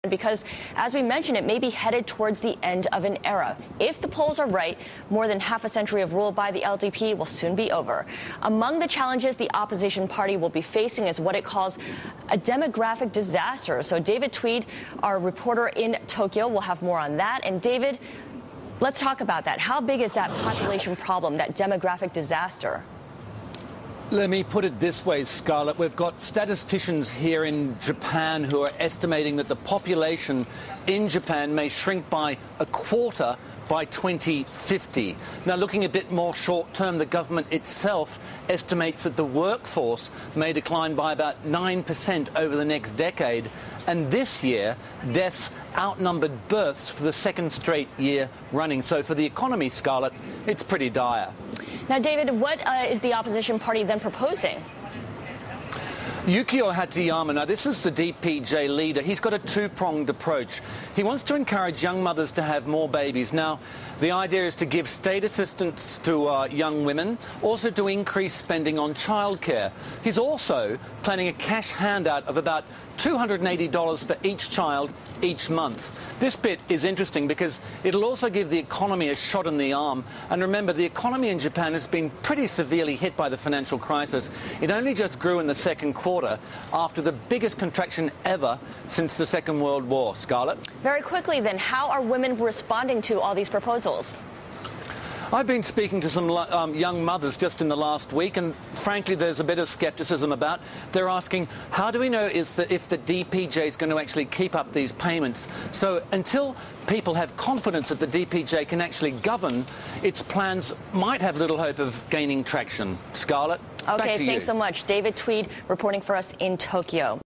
because, as we mentioned, it may be headed towards the end of an era. If the polls are right, more than half a century of rule by the LDP will soon be over. Among the challenges the opposition party will be facing is what it calls a demographic disaster. So David Tweed, our reporter in Tokyo, will have more on that. And David, let's talk about that. How big is that population problem, that demographic disaster? Let me put it this way, Scarlett. We've got statisticians here in Japan who are estimating that the population in Japan may shrink by a quarter by 2050. Now, looking a bit more short-term, the government itself estimates that the workforce may decline by about 9% over the next decade. And this year, deaths outnumbered births for the second straight year running. So for the economy, Scarlett, it's pretty dire. Now, David, what is the opposition party then proposing? Yukio Hatsuyama, now this is the DPJ leader. He's got a two-pronged approach. He wants to encourage young mothers to have more babies. Now, the idea is to give state assistance to young women, also to increase spending on childcare. He's also planning a cash handout of about $280 for each child each month. This bit is interesting because it'll also give the economy a shot in the arm. And remember, the economy in Japan has been pretty severely hit by the financial crisis. It only just grew in the second quarter after the biggest contraction ever since the Second World War. Scarlett? Very quickly, then, how are women responding to all these proposals? I've been speaking to some young mothers just in the last week, and frankly, there's a bit of skepticism about. They're asking, how do we know if the DPJ is going to actually keep up these payments? So until people have confidence that the DPJ can actually govern, its plans might have little hope of gaining traction. Scarlett, back to you. Okay, thanks so much. David Tweed reporting for us in Tokyo.